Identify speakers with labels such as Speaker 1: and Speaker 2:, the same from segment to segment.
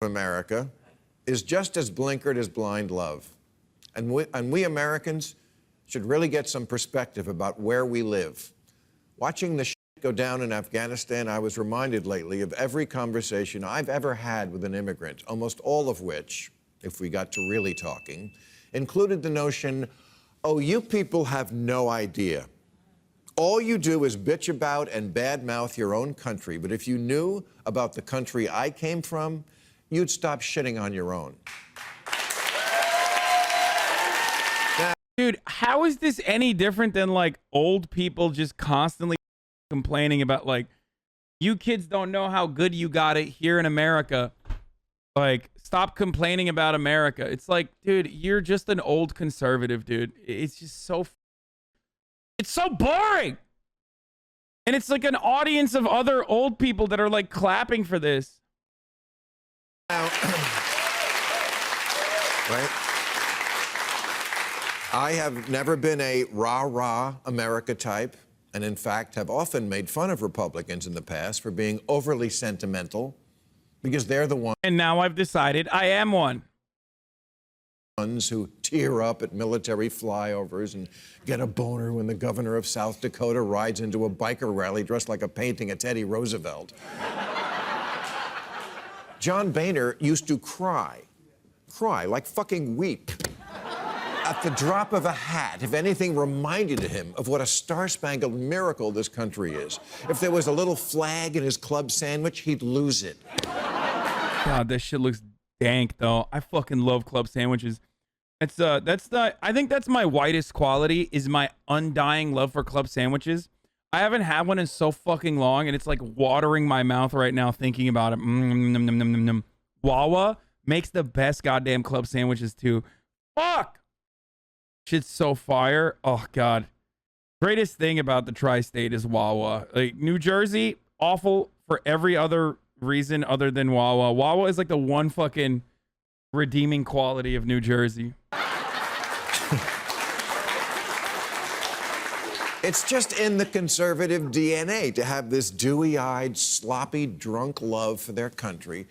Speaker 1: America is just as blinkered as blind love. And we Americans should really get some perspective about where we live. Watching the shit go down in Afghanistan, I was reminded lately of every conversation I've ever had with an immigrant, almost all of which, if we got to really talking, included the notion, oh, you people have no idea. All you do is bitch about and badmouth your own country, but if you knew about the country I came from, you'd stop shitting on your own.
Speaker 2: Dude, how is this any different than like old people just constantly complaining about like, you kids don't know how good you got it here in America. Like, stop complaining about America. It's like, dude, you're just an old conservative, dude. It's just so, it's so boring. And it's like an audience of other old people that are like clapping for this.
Speaker 1: Right? I have never been a rah-rah America type, and in fact have often made fun of Republicans in the past for being overly sentimental, because they're the ones.
Speaker 2: And now I've decided I am one.
Speaker 1: Who tear up at military flyovers and get a boner when the governor of South Dakota rides into a biker rally dressed like a painting of Teddy Roosevelt. John Boehner used to cry, like fucking weep, at the drop of a hat if anything reminded him of what a star-spangled miracle this country is. If there was a little flag in his club sandwich, he'd lose it.
Speaker 2: God, this shit looks dank, though. I fucking love club sandwiches. I think that's my whitest quality, is my undying love for club sandwiches. I haven't had one in so fucking long, and it's like watering my mouth right now thinking about it. Wawa makes the best goddamn club sandwiches, too. Fuck! Shit's so fire. Oh, God. Greatest thing about the tri-state is Wawa. Like, New Jersey, awful for every other reason other than Wawa. Wawa is like the one fucking redeeming quality of New Jersey.
Speaker 1: It's just in the conservative DNA to have this dewy-eyed, sloppy, drunk love for their country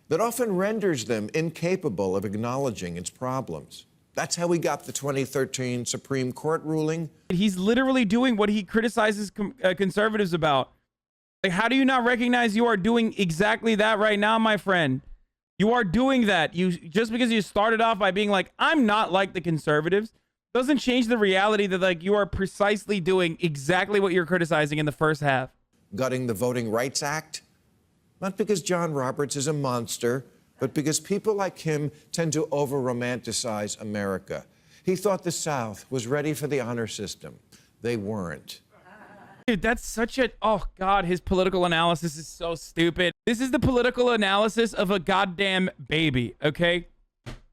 Speaker 1: that often renders them incapable of acknowledging its problems. That's how we got the 2013 Supreme Court ruling.
Speaker 2: He's literally doing what he criticizes conservatives about. Like, how do you not recognize you are doing exactly that right now, my friend? You are doing that. You just because you started off by being like, I'm not like the conservatives, doesn't change the reality that like you are precisely doing exactly what you're criticizing in the first half.
Speaker 1: Gutting the Voting Rights Act, not because John Roberts is a monster, but because people like him tend to over-romanticize America. He thought the South was ready for the honor system. They weren't.
Speaker 2: Dude, that's such a... Oh, God, his political analysis is so stupid. This is the political analysis of a goddamn baby, okay?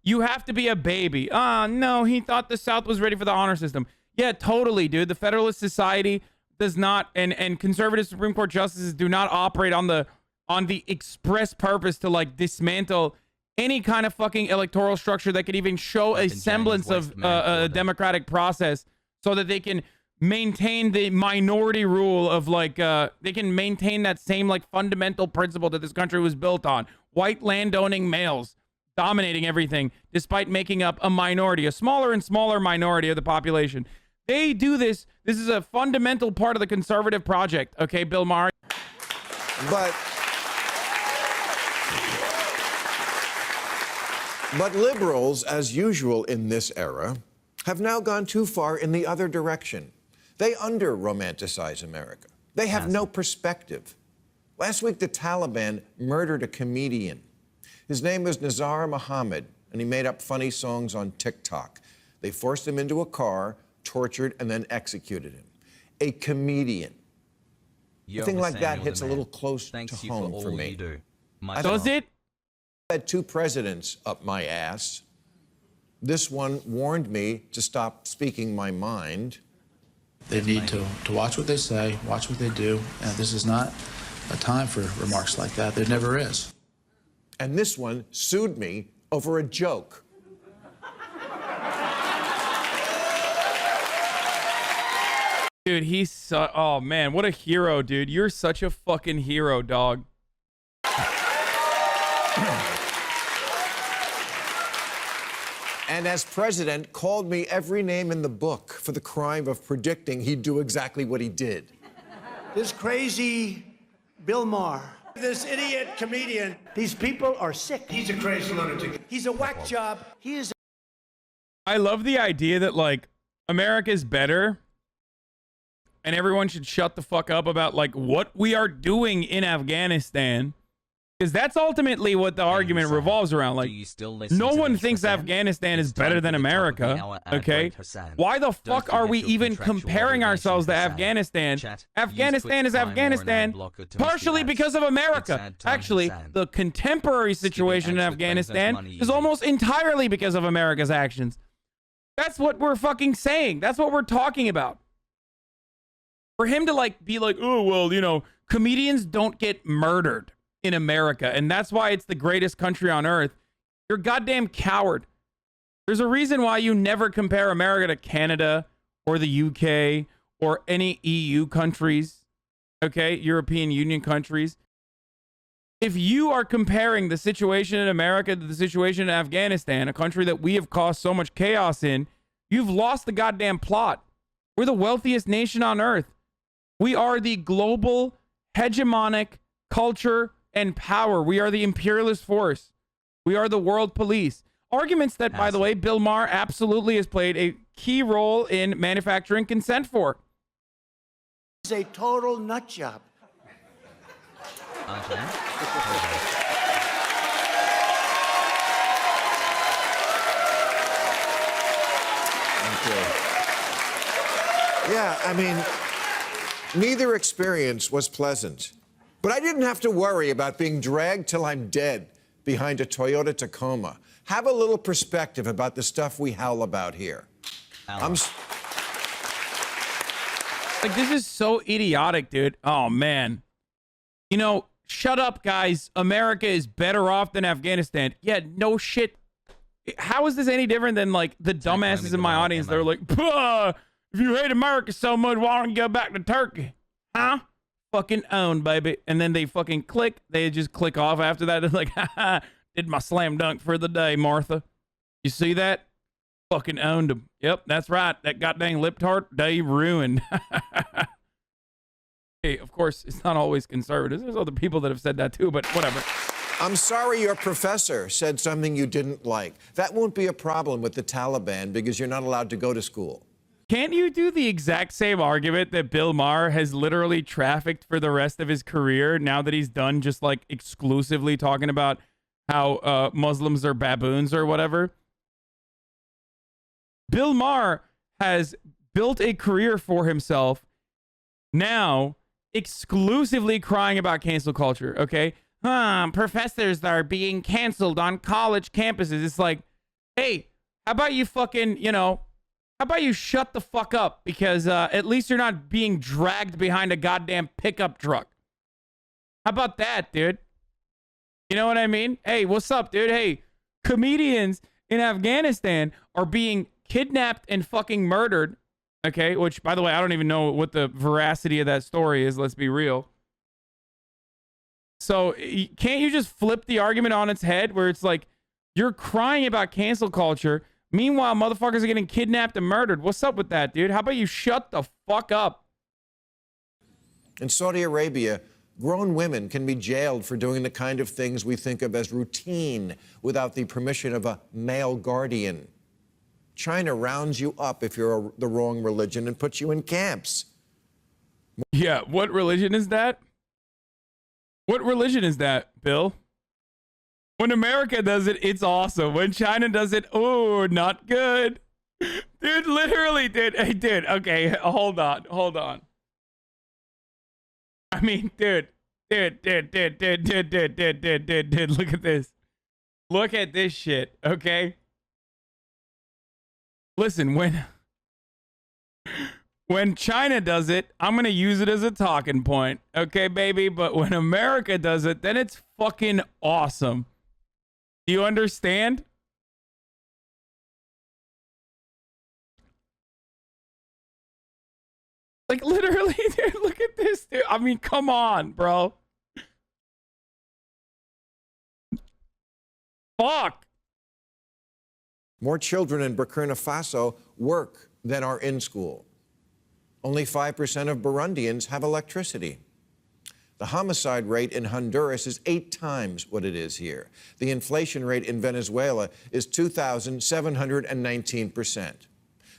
Speaker 2: You have to be a baby. Ah, no, he thought the South was ready for the honor system. Yeah, totally, dude. The Federalist Society does not... And conservative Supreme Court justices do not operate on the express purpose to like dismantle any kind of fucking electoral structure that could even show a semblance of a democratic process, so that they can maintain the minority rule of like they can maintain that same like fundamental principle that this country was built on: white landowning males dominating everything despite making up a minority, a smaller and smaller minority of the population. They do this. This is a fundamental part of the conservative project, okay, Bill Maher?
Speaker 1: But liberals, as usual in this era, have now gone too far in the other direction. They under-romanticize America. They have no perspective. Last week, the Taliban murdered a comedian. His name was Nazar Mohammed, and he made up funny songs on TikTok. They forced him into a car, tortured, and then executed him. A comedian. A thing like that hits a little close to home for me.
Speaker 2: Does it?
Speaker 1: I had two presidents up my ass. This one warned me to stop speaking my mind.
Speaker 3: They need to watch what they say, watch what they do, and this is not a time for remarks like that. There never is.
Speaker 1: And this one sued me over a joke.
Speaker 2: Dude, he's so... Oh, man, what a hero, dude. You're such a fucking hero, dog.
Speaker 1: and as president, called me every name in the book for the crime of predicting he'd do exactly what he did.
Speaker 4: This crazy Bill Maher, this idiot comedian, these people are sick. He's a crazy lunatic. He's a whack job. He is.
Speaker 2: I love the idea that, like, America's better and everyone should shut the fuck up about, like, what we are doing in Afghanistan. Because that's ultimately what the argument revolves around. Like, no one thinks Afghanistan is better than America, okay? Why the fuck are we even comparing ourselves to Afghanistan? Afghanistan is Afghanistan partially because of America. Actually, the contemporary situation in Afghanistan is almost entirely because of America's actions. That's what we're fucking saying. That's what we're talking about. For him to, like, be like, oh, well, you know, comedians don't get murdered in America, and that's why it's the greatest country on earth. You're a goddamn coward. There's a reason why you never compare America to Canada or the UK or any EU countries, okay? European Union countries. If you are comparing the situation in America to the situation in Afghanistan, a country that we have caused so much chaos in, you've lost the goddamn plot. We're the wealthiest nation on earth. We are the global hegemonic culture and power. We are the imperialist force. We are the world police. Arguments that, by the way, Bill Maher absolutely has played a key role in manufacturing consent for.
Speaker 4: He's a total nut job.
Speaker 1: Yeah, I mean, neither experience was pleasant. But I didn't have to worry about being dragged till I'm dead behind a Toyota Tacoma. Have a little perspective about the stuff we howl about here.
Speaker 2: Like, this is so idiotic, dude. Oh, man. You know, shut up, guys. America is better off than Afghanistan. Yeah, no shit. How is this any different than, like, the dumbasses in my audience that are like, if you hate America so much, why don't you go back to Turkey? Huh? Fucking own, baby. And then they fucking click. They just click off after that. They're like, haha, did my slam dunk for the day, Martha. You see that? Fucking owned him. Yep, that's right. That goddamn lip tart, day ruined. Hey, of course, it's not always conservatives. There's other people that have said that too, but whatever.
Speaker 1: I'm sorry your professor said something you didn't like. That won't be a problem with the Taliban because you're not allowed to go to school.
Speaker 2: Can't you do the exact same argument that Bill Maher has literally trafficked for the rest of his career now that he's done just, like, exclusively talking about how Muslims are baboons or whatever? Bill Maher has built a career for himself now exclusively crying about cancel culture, okay? Professors are being canceled on college campuses. It's like, hey, how about you fucking, you know, how about you shut the fuck up? Because at least you're not being dragged behind a goddamn pickup truck. How about that, dude? You know what I mean? Hey, what's up, dude? Hey, comedians in Afghanistan are being kidnapped and fucking murdered. Okay, which, by the way, I don't even know what the veracity of that story is. Let's be real. So can't you just flip the argument on its head where it's like, you're crying about cancel culture. Meanwhile, motherfuckers are getting kidnapped and murdered. What's up with that, dude? How about you shut the fuck up?
Speaker 1: In Saudi Arabia, grown women can be jailed for doing the kind of things we think of as routine without the permission of a male guardian. China rounds you up if you're the wrong religion and puts you in camps.
Speaker 2: Yeah, what religion is that? What religion is that, Bill? When America does it, it's awesome. When China does it, oh, not good. Dude, literally, dude. Hey, dude, okay, hold on. I mean, dude, look at this. Look at this shit, okay? Listen, when China does it, I'm going to use it as a talking point, okay, baby? But when America does it, then it's fucking awesome. Do you understand? Like, literally, dude, look at this, dude. I mean, come on, bro. Fuck.
Speaker 1: More children in Burkina Faso work than are in school. Only 5% of Burundians have electricity. The homicide rate in Honduras is 8 times what it is here. The inflation rate in Venezuela is 2,719%.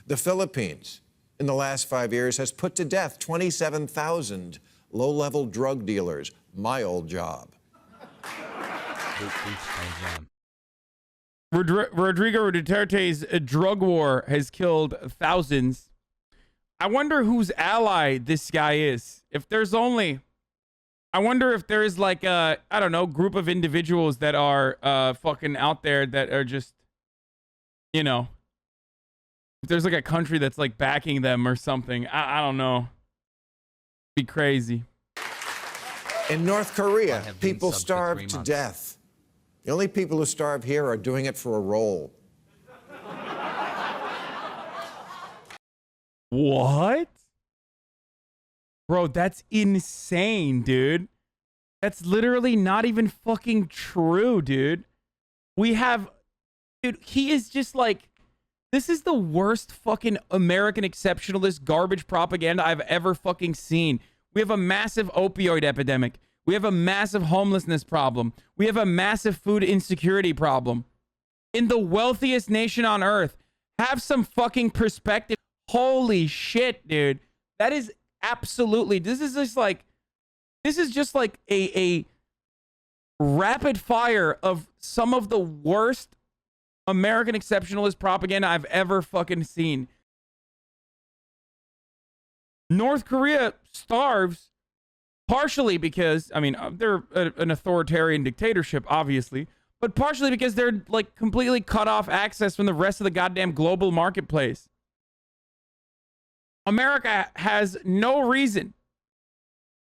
Speaker 1: The Philippines, in the last 5 years, has put to death 27,000 low-level drug dealers. My old job.
Speaker 2: Rodrigo Duterte's drug war has killed thousands. I wonder whose ally this guy is. I wonder if there's like a, I don't know, group of individuals that are fucking out there that are just, you know, if there's like a country that's like backing them or something. I don't know. Be crazy.
Speaker 1: In North Korea, people starve to death. The only people who starve here are doing it for a role.
Speaker 2: What? Bro, that's insane, dude. That's literally not even fucking true, dude. Dude, he is just like, this is the worst fucking American exceptionalist garbage propaganda I've ever fucking seen. We have a massive opioid epidemic. We have a massive homelessness problem. We have a massive food insecurity problem. In the wealthiest nation on earth, have some fucking perspective. Holy shit, dude. That is absolutely, this is just like a rapid fire of some of the worst American exceptionalist propaganda I've ever fucking seen. North Korea starves partially because, I mean, they're an authoritarian dictatorship, obviously, but partially because they're like completely cut off access from the rest of the goddamn global marketplace. America has no reason.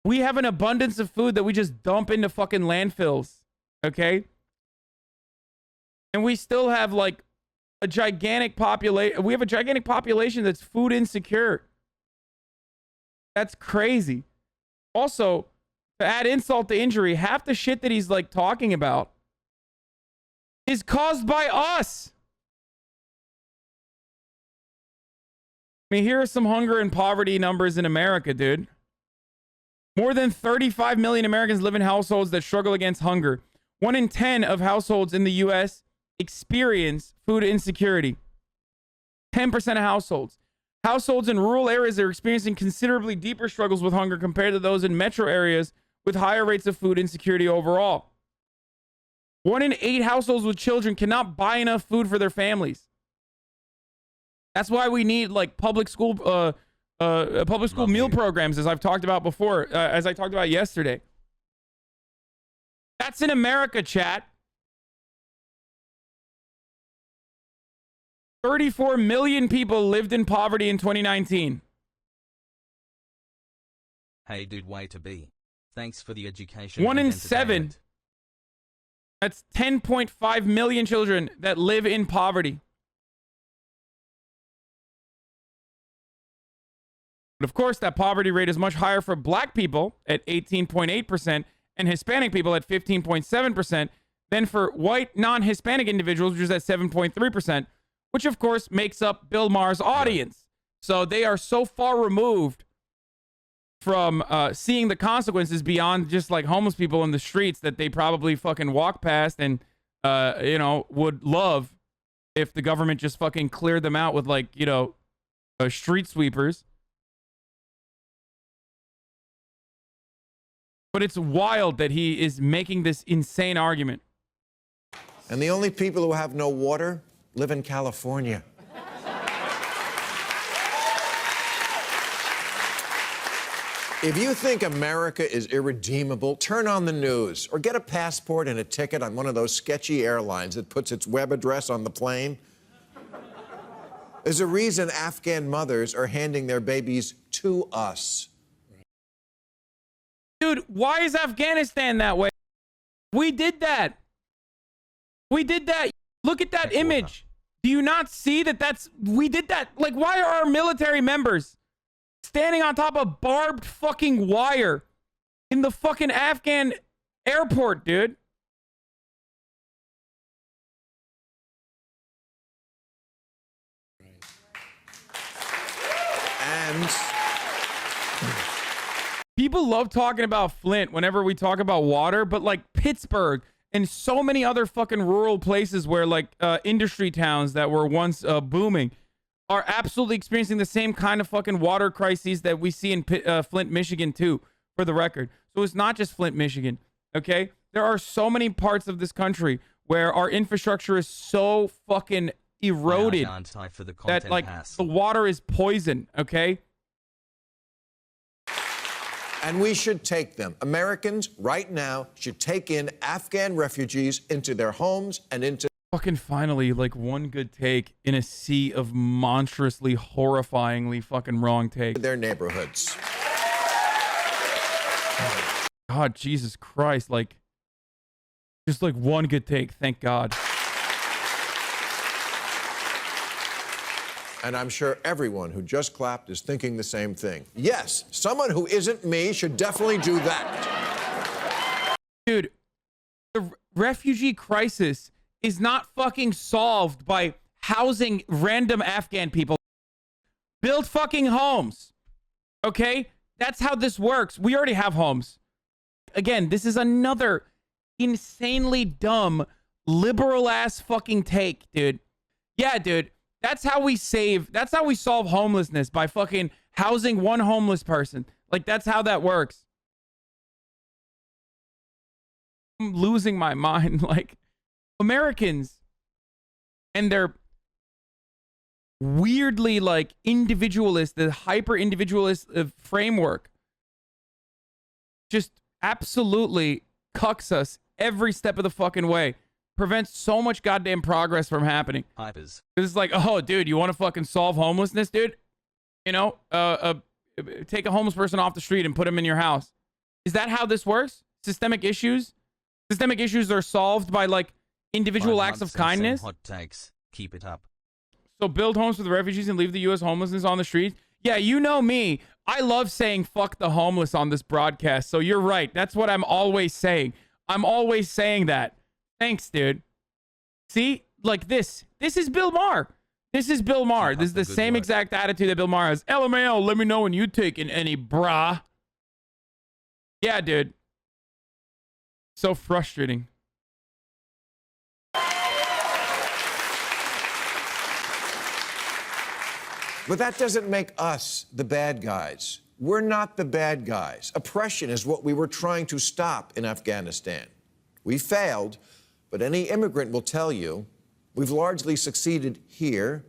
Speaker 2: We have an abundance of food that we just dump into fucking landfills, okay? And we still have like a gigantic population. We have a gigantic population that's food insecure. That's crazy. Also, to add insult to injury, half the shit that he's like talking about is caused by us. I mean, here are some hunger and poverty numbers in America, dude. More than 35 million Americans live in households that struggle against hunger. 1 in 10 of households in the U.S. experience food insecurity. 10% of households. Households in rural areas are experiencing considerably deeper struggles with hunger compared to those in metro areas with higher rates of food insecurity overall. 1 in 8 households with children cannot buy enough food for their families. That's why we need like public school meal programs, as I've talked about before, as I talked about yesterday. That's in America, chat. 34 million people lived in poverty in 2019.
Speaker 5: Hey dude, way to be. Thanks for the education.
Speaker 2: 1 in 7. That's 10.5 million children that live in poverty. But of course, that poverty rate is much higher for black people at 18.8% and Hispanic people at 15.7% than for white non-Hispanic individuals, which is at 7.3%, which of course makes up Bill Maher's audience. So they are so far removed from seeing the consequences beyond just like homeless people in the streets that they probably fucking walk past and, you know, would love if the government just fucking cleared them out with like, you know, street sweepers. But it's wild that he is making this insane argument.
Speaker 1: And the only people who have no water live in California. If you think America is irredeemable, turn on the news or get a passport and a ticket on one of those sketchy airlines that puts its web address on the plane. There's a reason Afghan mothers are handing their babies to us.
Speaker 2: Dude, why is Afghanistan that way? We did that. We did that. Look at that image. Do you not see that we did that? Like, why are our military members standing on top of barbed fucking wire in the fucking Afghan airport, dude? people love talking about Flint whenever we talk about water, but like Pittsburgh and so many other fucking rural places where like industry towns that were once booming are absolutely experiencing the same kind of fucking water crises that we see in Flint, Michigan too, for the record. So it's not just Flint, Michigan, okay? There are so many parts of this country where our infrastructure is so fucking eroded that like the water is poison, okay?
Speaker 1: And we should take them. Americans right now should take in Afghan refugees into their homes and into...
Speaker 2: Fucking finally, like one good take in a sea of monstrously, horrifyingly fucking wrong takes.
Speaker 1: ...their neighborhoods.
Speaker 2: God, Jesus Christ, like... Just like one good take, thank God.
Speaker 1: And I'm sure everyone who just clapped is thinking the same thing. Yes, someone who isn't me should definitely do that.
Speaker 2: Dude, the refugee crisis is not fucking solved by housing random Afghan people. Build fucking homes. Okay? That's how this works. We already have homes. Again, this is another insanely dumb, liberal ass fucking take, dude. Yeah, dude. That's how we solve homelessness, by fucking housing one homeless person. Like, that's how that works. I'm losing my mind. Like, Americans and their weirdly, like, individualist, the hyper individualist framework just absolutely cucks us every step of the fucking way. Prevents so much goddamn progress from happening.
Speaker 5: Hypers.
Speaker 2: It's like, oh, dude, you want to fucking solve homelessness, dude? You know, take a homeless person off the street and put him in your house. Is that how this works? Systemic issues? Systemic issues are solved by like individual acts of kindness.
Speaker 5: Hot takes. Keep it up.
Speaker 2: So build homes for the refugees and leave the U.S. homelessness on the streets. Yeah, you know me. I love saying fuck the homeless on this broadcast. So you're right. That's what I'm always saying. I'm always saying that. Thanks, dude. See? Like this. This is Bill Maher. This is Bill Maher. This is the same exact attitude that Bill Maher has. LMAO, let me know when you taking any, brah. Yeah, dude. So frustrating.
Speaker 1: But that doesn't make us the bad guys. We're not the bad guys. Oppression is what we were trying to stop in Afghanistan. We failed, but any immigrant will tell you we've largely succeeded here,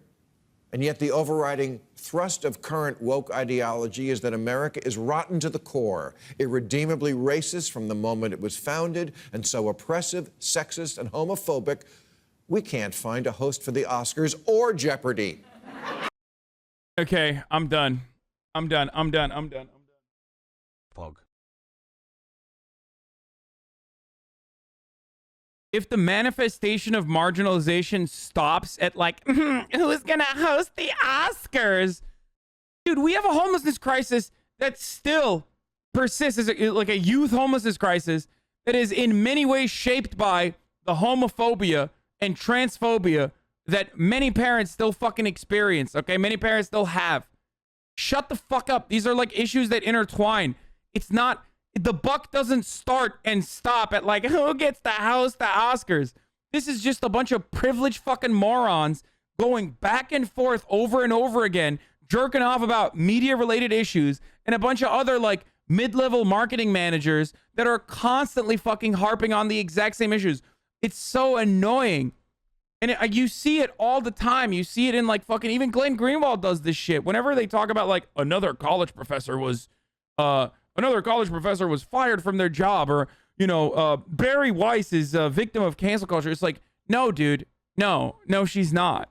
Speaker 1: and yet the overriding thrust of current woke ideology is that America is rotten to the core, irredeemably racist from the moment it was founded, and so oppressive, sexist, and homophobic, we can't find a host for the Oscars or Jeopardy.
Speaker 2: Okay, I'm done.
Speaker 5: Pog.
Speaker 2: If the manifestation of marginalization stops at like, who's gonna host the Oscars? Dude, we have a homelessness crisis that still persists as like a youth homelessness crisis that is in many ways shaped by the homophobia and transphobia that many parents still fucking experience, okay? Many parents still have. Shut the fuck up. These are like issues that intertwine. It's not, the buck doesn't start and stop at like, who gets to host the Oscars? This is just a bunch of privileged fucking morons going back and forth over and over again, jerking off about media-related issues, and a bunch of other like mid-level marketing managers that are constantly fucking harping on the exact same issues. It's so annoying. And you see it all the time. You see it in like fucking, even Glenn Greenwald does this shit. Whenever they talk about like another college professor was fired from their job, or, you know, Barry Weiss is a victim of cancel culture. It's like, no, dude, no, she's not.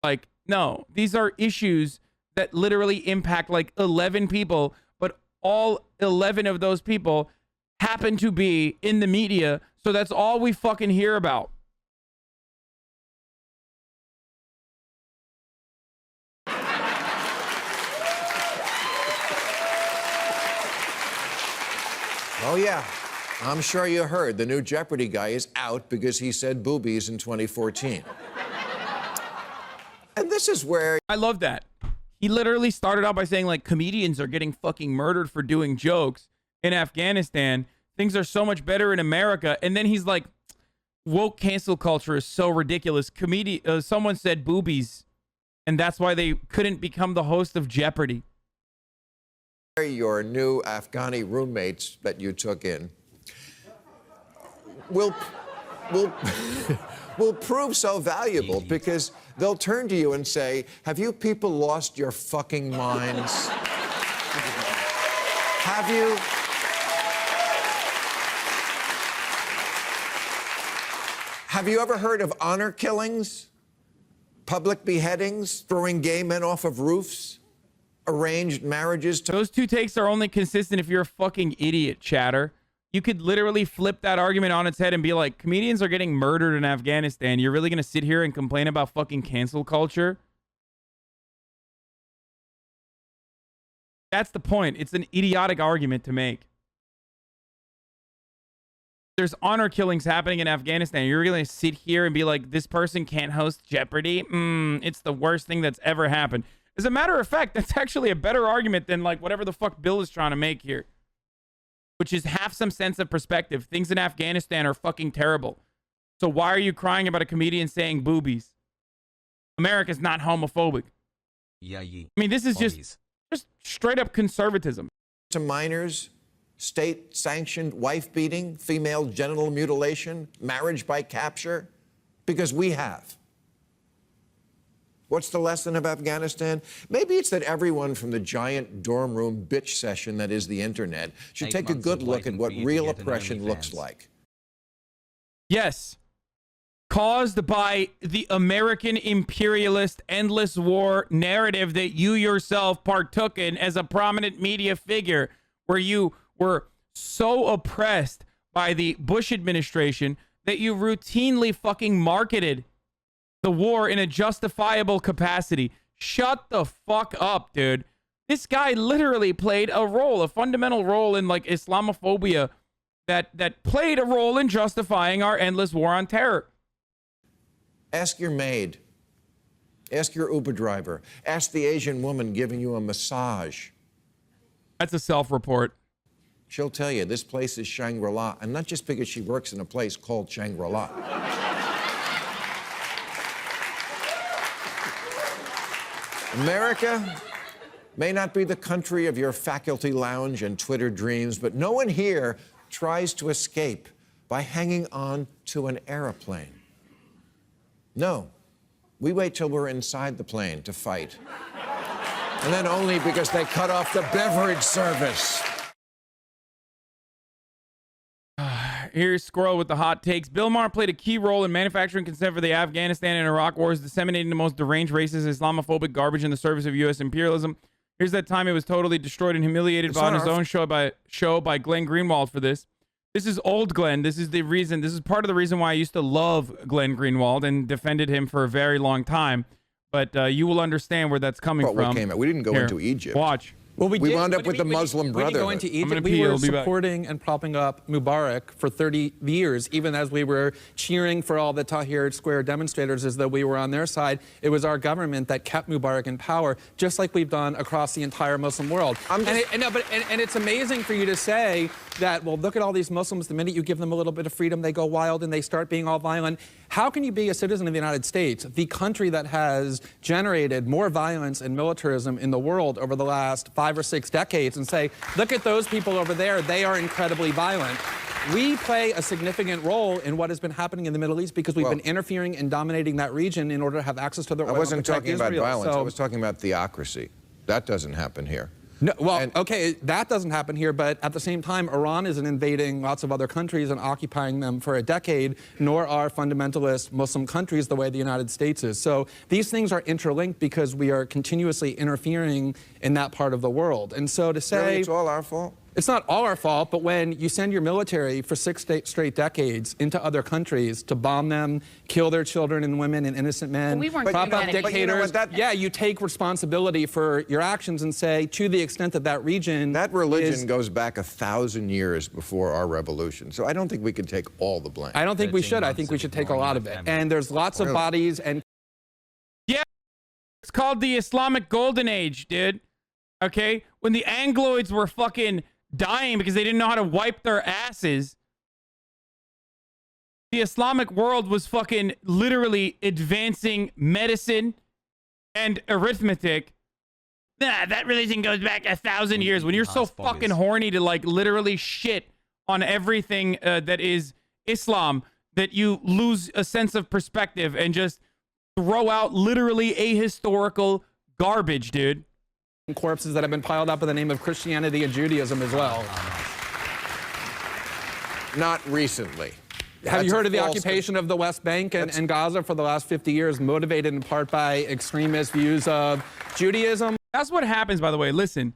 Speaker 2: Like, no, these are issues that literally impact like 11 people, but all 11 of those people happen to be in the media. So that's all we fucking hear about.
Speaker 1: Oh, yeah. I'm sure you heard the new Jeopardy guy is out because he said boobies in 2014. And this is where...
Speaker 2: I love that. He literally started out by saying, like, comedians are getting fucking murdered for doing jokes. in Afghanistan. Things are so much better in America. And then he's like, woke cancel culture is so ridiculous. Someone said boobies, and that's why they couldn't become the host of Jeopardy.
Speaker 1: Your new Afghani roommates that you took in will prove so valuable because they'll turn to you and say, have you people lost your fucking minds? Have you? Have you ever heard of honor killings, public beheadings, throwing gay men off of roofs, arranged marriages?
Speaker 2: Those two takes are only consistent if you're a fucking idiot, chatter. You could literally flip that argument on its head and be like, comedians are getting murdered in Afghanistan. You're really going to sit here and complain about fucking cancel culture? That's the point. It's an idiotic argument to make. There's honor killings happening in Afghanistan. You're going to sit here and be like, this person can't host Jeopardy? It's the worst thing that's ever happened. As a matter of fact, that's actually a better argument than like whatever the fuck Bill is trying to make here. Which is have some sense of perspective. Things in Afghanistan are fucking terrible. So why are you crying about a comedian saying boobies? America's not homophobic.
Speaker 5: Yeah.
Speaker 2: I mean, this is just straight up conservatism.
Speaker 1: To minors, state-sanctioned wife beating, female genital mutilation, marriage by capture, because we have. What's the lesson of Afghanistan? Maybe it's that everyone from the giant dorm room bitch session that is the internet should take a good look at what real oppression looks like.
Speaker 2: Yes. Caused by the American imperialist endless war narrative that you yourself partook in as a prominent media figure, where you were so oppressed by the Bush administration that you routinely fucking marketed the war in a justifiable capacity. Shut the fuck up, dude. This guy literally played a role, a fundamental role in like Islamophobia that played a role in justifying our endless war on terror.
Speaker 1: Ask your maid. Ask your Uber driver. Ask the Asian woman giving you a massage.
Speaker 2: That's a self-report.
Speaker 1: She'll tell you this place is Shangri-La, and not just because she works in a place called Shangri-La. America may not be the country of your faculty lounge and Twitter dreams, but no one here tries to escape by hanging on to an airplane. No, we wait till we're inside the plane to fight. And then only because they cut off the beverage service.
Speaker 2: Here's Squirrel with the hot takes. Bill Maher played a key role in manufacturing consent for the Afghanistan and Iraq wars, disseminating the most deranged, racist, Islamophobic garbage in the service of U.S. imperialism. Here's that time it was totally destroyed and humiliated on his own show by Glenn Greenwald for this. This is old Glenn. This is the reason. This is part of the reason why I used to love Glenn Greenwald and defended him for a very long time. But you will understand where that's coming from.
Speaker 1: What came out? We didn't go into Egypt.
Speaker 2: Watch.
Speaker 6: Well,
Speaker 1: we wound up with the Muslim Brotherhood.
Speaker 6: We didn't go into Egypt. We were supporting and propping up Mubarak for 30 years, even as we were cheering for all the Tahrir Square demonstrators as though we were on their side. It was our government that kept Mubarak in power, just like we've done across the entire Muslim world. And it's amazing for you to say that, well, look at all these Muslims. The minute you give them a little bit of freedom, they go wild and they start being all violent. How can you be a citizen of the United States, the country that has generated more violence and militarism in the world over the last 5 or 6 decades, and say, look at those people over there, they are incredibly violent? We play a significant role in what has been happening in the Middle East because we've been interfering and dominating that region in order to have access to the oil.
Speaker 1: I wasn't talking about violence. I was talking about theocracy. That doesn't happen here.
Speaker 6: No, well, okay, that doesn't happen here, but at the same time, Iran isn't invading lots of other countries and occupying them for a decade, nor are fundamentalist Muslim countries the way the United States is. So these things are interlinked because we are continuously interfering in that part of the world. And so to say...
Speaker 1: Really, it's all our fault?
Speaker 6: It's not all our fault, but when you send your military for 6 straight decades into other countries to bomb them, kill their children and women and innocent men, prop up dictators, yeah, you take responsibility for your actions and say, to the extent that that region...
Speaker 1: That religion goes back 1,000 years before our revolution, so I don't think we can take all the blame.
Speaker 6: I don't think we should. I think we should take a lot of it. And there's lots of bodies and...
Speaker 2: Yeah, it's called the Islamic Golden Age, dude. Okay? When the Angloids were fucking dying because they didn't know how to wipe their asses. The Islamic world was fucking literally advancing medicine and arithmetic. Nah, that religion goes back 1,000 years. When you're so fucking horny to like literally shit on everything that is Islam, that you lose a sense of perspective and just throw out literally ahistorical garbage, dude.
Speaker 6: Corpses that have been piled up in the name of Christianity and Judaism as well.
Speaker 1: Not recently.
Speaker 6: Have you heard of the occupation of the West Bank and Gaza for the last 50 years, motivated in part by extremist views of Judaism?
Speaker 2: That's what happens, by the way. Listen,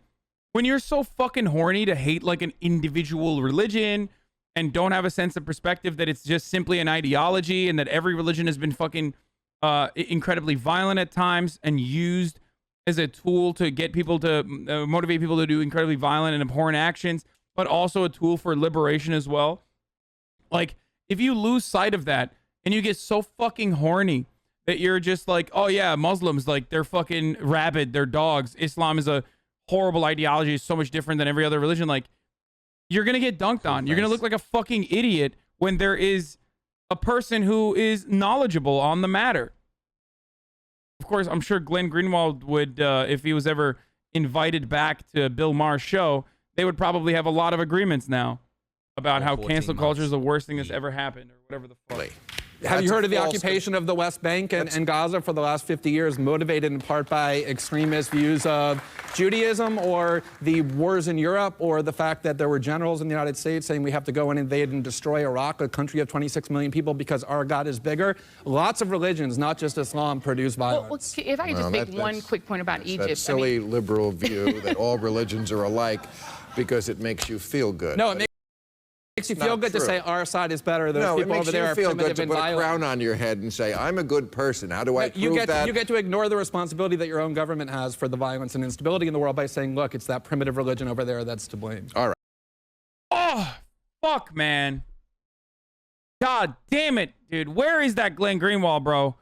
Speaker 2: when you're so fucking horny to hate like an individual religion and don't have a sense of perspective that it's just simply an ideology and that every religion has been fucking incredibly violent at times and used as a tool to get people to motivate people to do incredibly violent and abhorrent actions, but also a tool for liberation as well. Like, if you lose sight of that and you get so fucking horny that you're just like, oh yeah, Muslims, like they're fucking rabid, they're dogs. Islam is a horrible ideology, it's so much different than every other religion. Like, you're gonna get dunked on. You're gonna look like a fucking idiot when there is a person who is knowledgeable on the matter. Of course, I'm sure Glenn Greenwald would, if he was ever invited back to Bill Maher's show, they would probably have a lot of agreements now about how cancel culture is the worst thing that's ever happened or whatever the fuck.
Speaker 6: Have you heard of the occupation of the West Bank and Gaza for the last 50 years, motivated in part by extremist views of Judaism, or the wars in Europe, or the fact that there were generals in the United States saying we have to go and invade and destroy Iraq, a country of 26 million people, because our God is bigger? Lots of religions, not just Islam, produce violence.
Speaker 7: Well, if I could just make one quick point about Egypt.
Speaker 1: That silly liberal view that all religions are alike because it makes you feel good.
Speaker 6: No, it makes you feel good to say our side is better. Those people over there are primitive and violent. No, it makes you feel good to put a crown
Speaker 1: on your head and say, I'm a good person. How do I prove that?
Speaker 6: You get to ignore the responsibility that your own government has for the violence and instability in the world by saying, look, it's that primitive religion over there that's to blame.
Speaker 1: All right.
Speaker 2: Oh, fuck, man. God damn it, dude. Where is that Glenn Greenwald, bro?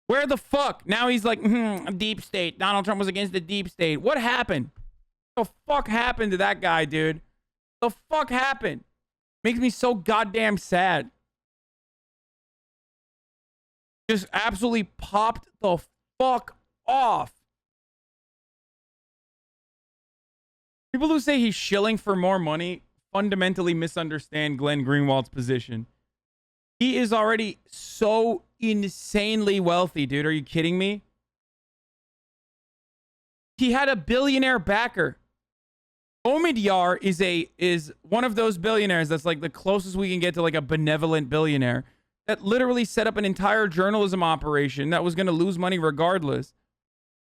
Speaker 2: Where the fuck? Now he's like, deep state. Donald Trump was against the deep state. What happened? What the fuck happened to that guy, dude? The fuck happened? Makes me so goddamn sad. Just absolutely popped the fuck off. People who say he's shilling for more money fundamentally misunderstand Glenn Greenwald's position. He is already so insanely wealthy, dude. Are you kidding me? He had a billionaire backer. Omidyar is one of those billionaires that's like the closest we can get to like a benevolent billionaire that literally set up an entire journalism operation that was going to lose money regardless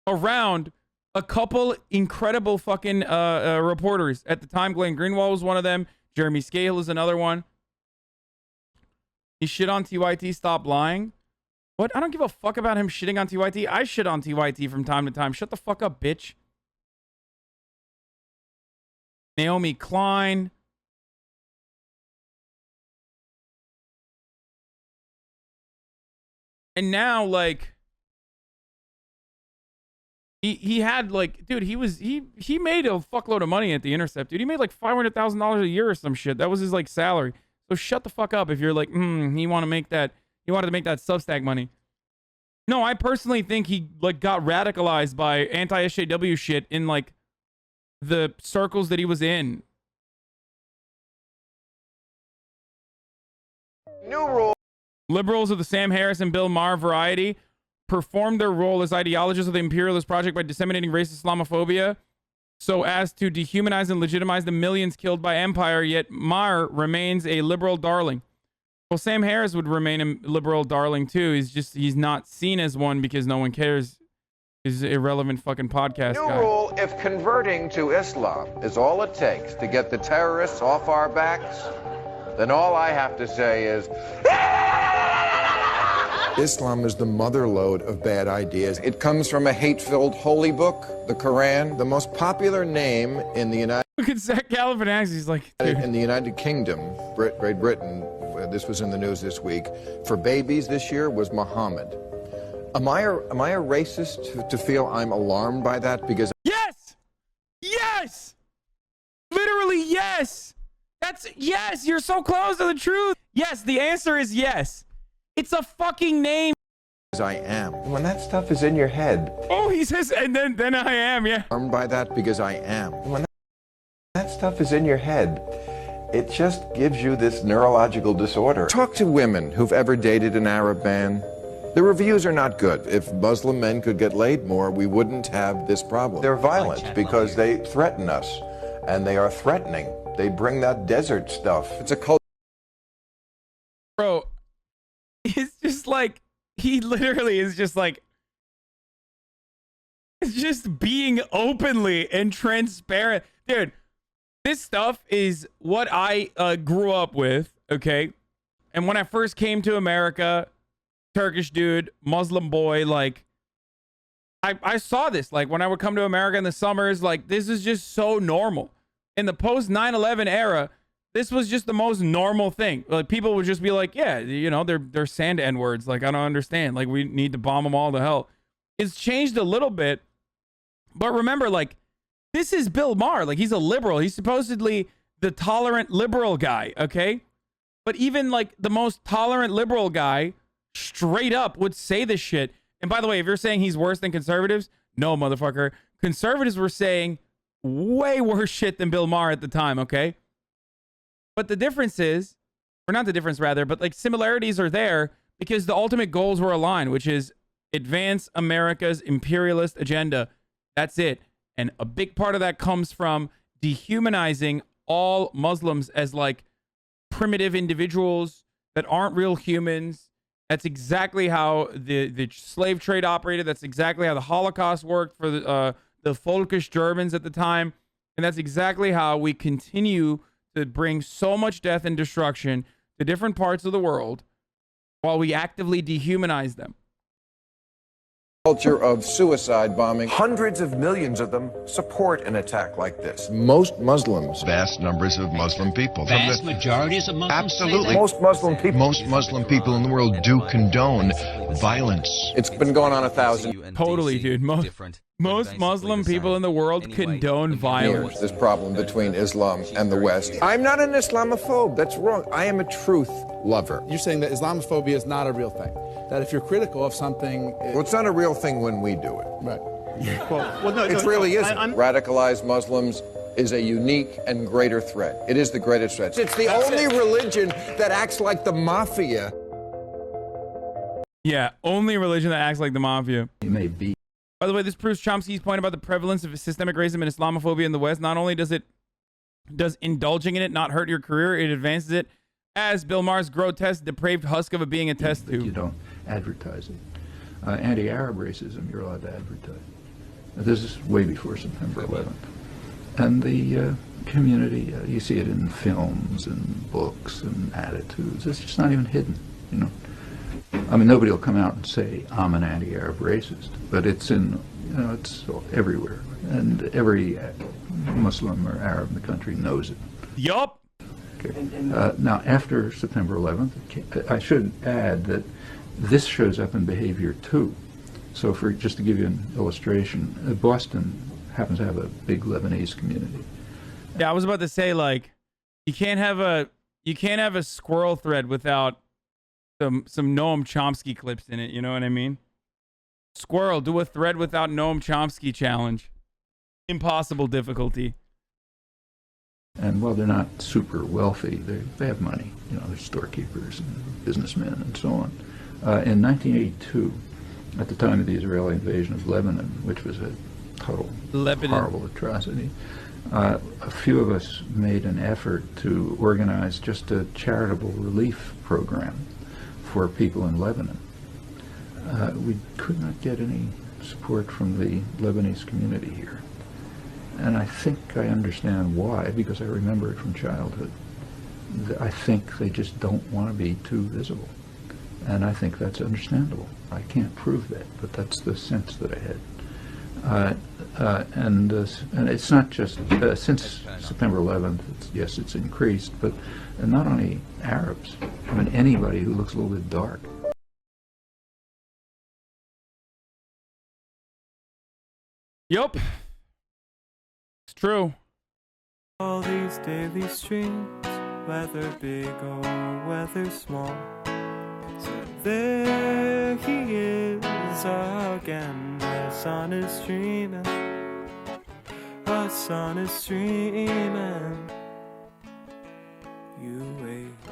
Speaker 2: around a couple incredible fucking reporters. At the time, Glenn Greenwald was one of them. Jeremy Scahill is another one. He shit on TYT, stop lying. What? I don't give a fuck about him shitting on TYT. I shit on TYT from time to time. Shut the fuck up, bitch. Naomi Klein. And now, like, he had like, dude, he made a fuckload of money at The Intercept, dude. He made like $500,000 a year or some shit. That was his like salary. So shut the fuck up if you're like, he wanted to make that Substack money. No, I personally think he like got radicalized by anti-SJW shit in like the circles that he was in.
Speaker 1: New rule.
Speaker 2: Liberals of the Sam Harris and Bill Maher variety performed their role as ideologists of the imperialist project by disseminating racist Islamophobia so as to dehumanize and legitimize the millions killed by empire, yet Maher remains a liberal darling. Well, Sam Harris would remain a liberal darling too. He's not seen as one because no one cares. He's an irrelevant fucking podcast
Speaker 1: New
Speaker 2: guy.
Speaker 1: rule, if converting to Islam is all it takes to get the terrorists off our backs, then all I have to say is Islam is the motherlode of bad ideas. It comes from a hate-filled holy book, the Quran, the most popular name in the United
Speaker 2: Look at Zach Galifianakis. He's like, dude.
Speaker 1: In the United Kingdom, Great Britain, this was in the news this week, for babies this year was Muhammad. Am I a racist to feel I'm alarmed by that? Because
Speaker 2: Yes! Yes! Literally, yes! Yes, you're so close to the truth. Yes, the answer is yes. It's a fucking name.
Speaker 1: I am.
Speaker 8: When that stuff is in your head.
Speaker 2: Oh, he says, and then I am, yeah.
Speaker 1: Harmed by that because I am.
Speaker 8: When that stuff is in your head, it just gives you this neurological disorder.
Speaker 1: Talk to women who've ever dated an Arab man. The reviews are not good. If Muslim men could get laid more, we wouldn't have this problem.
Speaker 8: They're violent because they threaten us, and they are threatening. They bring that desert stuff.
Speaker 1: It's a culture.
Speaker 2: Bro, it's just like, he literally is just like, it's just being openly and transparent. Dude, this stuff is what I grew up with, okay? And when I first came to America, Turkish dude, Muslim boy, like, I saw this. Like, when I would come to America in the summers, like, this is just so normal. In the post 9/11 era, this was just the most normal thing. Like, people would just be like, yeah, you know, they're sand N-words. Like, I don't understand. Like, we need to bomb them all to hell. It's changed a little bit. But remember, like, this is Bill Maher. Like, he's a liberal. He's supposedly the tolerant liberal guy, okay? But even, like, the most tolerant liberal guy straight up would say this shit. And by the way, if you're saying he's worse than conservatives, no, motherfucker. Conservatives were saying way worse shit than Bill Maher at the time, okay? But the difference is, or not the difference rather, but like similarities are there because the ultimate goals were aligned, which is advance America's imperialist agenda. That's it. And a big part of that comes from dehumanizing all Muslims as like primitive individuals that aren't real humans. That's exactly how the slave trade operated. That's exactly how the Holocaust worked for the Völkisch Germans at the time. And that's exactly how we continue to bring so much death and destruction to different parts of the world while we actively dehumanize them.
Speaker 1: Culture of suicide bombing.
Speaker 8: Hundreds of millions of them support an attack like this.
Speaker 1: Most Muslims.
Speaker 9: Vast numbers of Muslim people.
Speaker 10: Vast majorities of Muslims.
Speaker 9: Absolutely.
Speaker 8: Most Muslim people.
Speaker 9: Most Muslim people in the world do condone violence.
Speaker 1: It's been going on 1,000
Speaker 2: Totally, dude. Most Muslim people in the world condone violence.
Speaker 1: years. This problem between Islam and the West. I'm not an Islamophobe. That's wrong. I am a truth lover.
Speaker 3: You're saying that Islamophobia is not a real thing. That if you're critical of something...
Speaker 1: Well, it's not a real thing when we do it.
Speaker 3: Right.
Speaker 4: Well, no,
Speaker 1: It really isn't. Radicalized Muslims is a unique and greater threat. It is the greatest threat. It's the only religion that acts like the mafia.
Speaker 2: Yeah, only religion that acts like the mafia.
Speaker 3: It may be.
Speaker 2: By the way, this proves Chomsky's point about the prevalence of systemic racism and Islamophobia in the West. Not only does indulging in it not hurt your career, it advances it, as Bill Maher's grotesque, depraved husk of a being attests to.
Speaker 11: You don't advertise it. Anti-Arab racism, you're allowed to advertise. This is way before September 11th. And the community, you see it in films and books and attitudes. It's just not even hidden, you know. I mean, nobody will come out and say, I'm an anti-Arab racist, but it's in, you know, it's everywhere. And every Muslim or Arab in the country knows it.
Speaker 2: Yup.
Speaker 11: Okay. Now, after September 11th, I should add that this shows up in behavior too. So just to give you an illustration, Boston happens to have a big Lebanese community.
Speaker 2: Yeah, I was about to say, like, you can't have a squirrel thread without some Noam Chomsky clips in it, you know what I mean? Squirrel, do a thread without Noam Chomsky challenge. Impossible difficulty.
Speaker 11: And while they're not super wealthy, they have money. You know, they're storekeepers and businessmen and so on. In 1982, at the time of the Israeli invasion of Lebanon, which was a total horrible atrocity, a few of us made an effort to organize just a charitable relief program for people in Lebanon. We could not get any support from the Lebanese community here. And I think I understand why, because I remember it from childhood. I think they just don't want to be too visible. And I think that's understandable. I can't prove that, but that's the sense that I had. And it's not just, since September 11th, yes, it's increased, but not only Arabs, I mean anybody who looks a little bit dark.
Speaker 2: Yup. It's true.
Speaker 12: All these daily streams
Speaker 10: whether big or whether small. So there he is again. The sun is streaming, the sun is streaming. You wait.